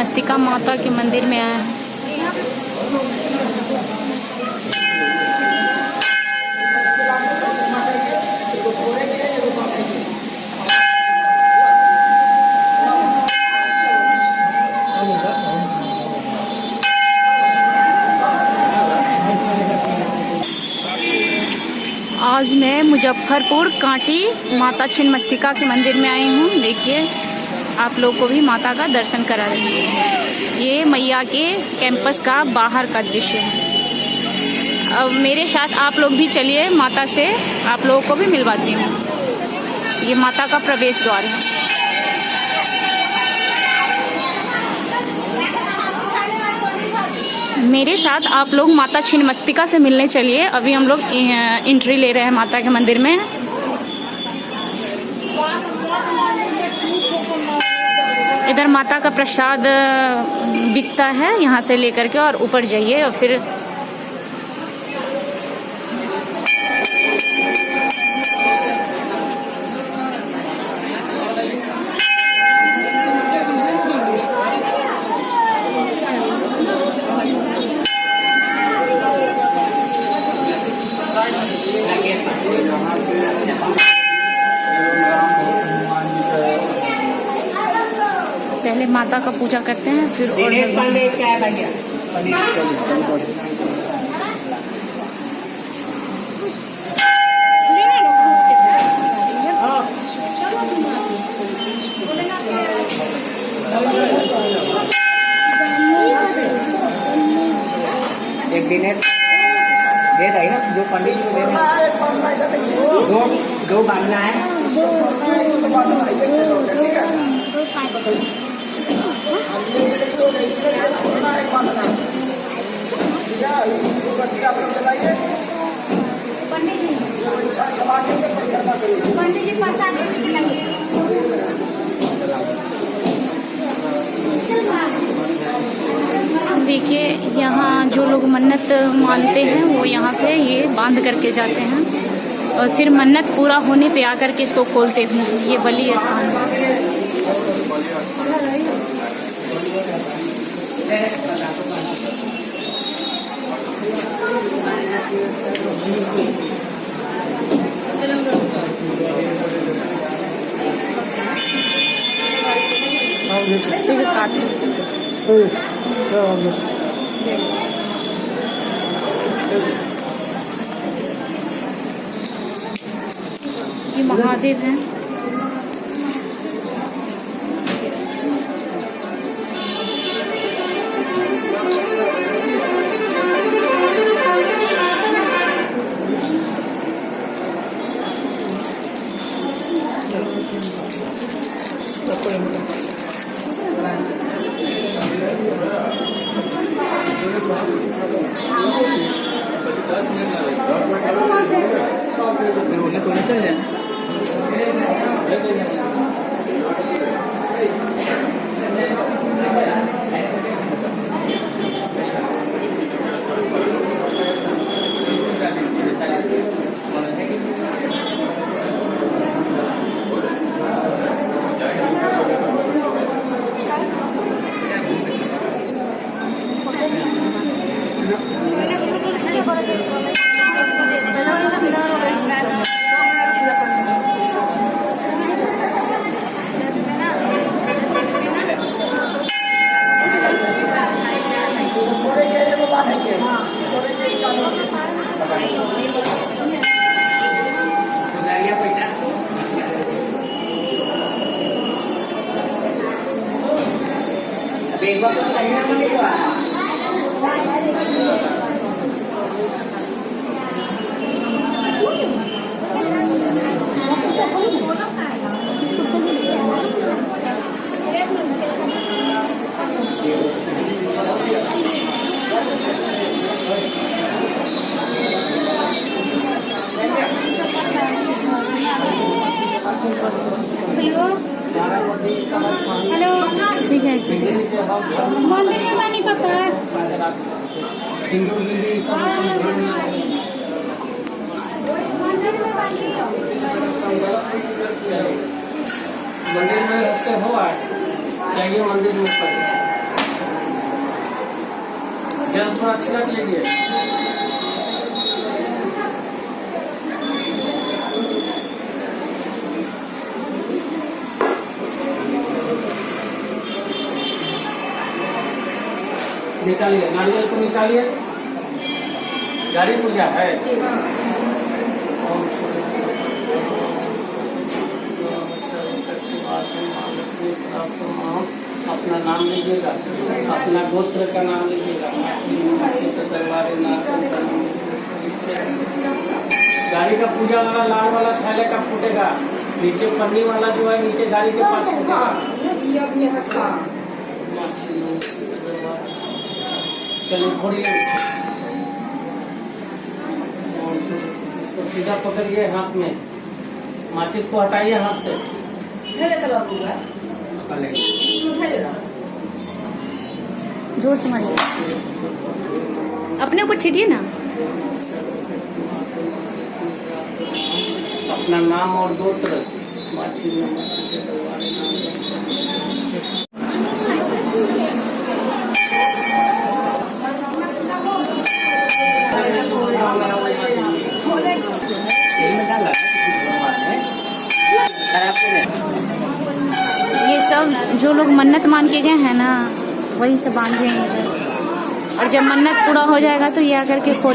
छिन्नमस्तिका माता के मंदिर में आए हैं। आज मैं मुजफ्फरपुर कांटी माता छिन्नमस्तिका के मंदिर में आई हूँ। देखिए, आप लोग को भी माता का दर्शन करा रही हूँ। ये मैया के कैंपस का बाहर का दृश्य है। अब मेरे साथ आप लोग भी चलिए, माता से आप लोगों को भी मिलवाती हूँ। ये माता का प्रवेश द्वार है। मेरे साथ आप लोग माता छिन्नमस्तिका से मिलने चलिए। अभी हम लोग एंट्री ले रहे हैं माता के मंदिर में। इधर माता का प्रसाद बिकता है, यहाँ से लेकर के और ऊपर जाइए और फिर पहले माता का पूजा करते हैं, फिर और एक दिन दे रही ना, जो पंडित जी को देना, दो बांधना है। देखिए, यहाँ जो लोग मन्नत मानते हैं वो यहाँ से ये बांध करके जाते हैं और फिर मन्नत पूरा होने पे आकर के इसको खोलते हैं। ये बलि स्थान है। ये महादेव हैं। हेलो, ठीक है। मंदिर में पानी पापा। मंदिर में से हो चाहिए मंदिर में ऊपर जल थोड़ा छिड़क लीजिए। निकालिए, नारियल को निकालिए। गाड़ी पूजा है। अपना नाम लीजिएगा, अपना गोत्र का नाम लीजिएगा। गाड़ी का पूजा वाला लाल वाला थैले का फूटेगा, नीचे पन्नी वाला जो है नीचे गाड़ी के पास फूटेगा। चलिए फोड़िए, इसको सीधा पकड़िए हाथ में, माचिस को हटाइए हाथ से। जोर से मारिए, अपने ऊपर छीटिए ना। अपना नाम और गोत्र माचिस में ये सब जो लोग मन्नत मान के गए हैं ना, वही सब बांधे हैं इधर। और जब मन्नत पूरा हो जाएगा तो ये आकर के खोल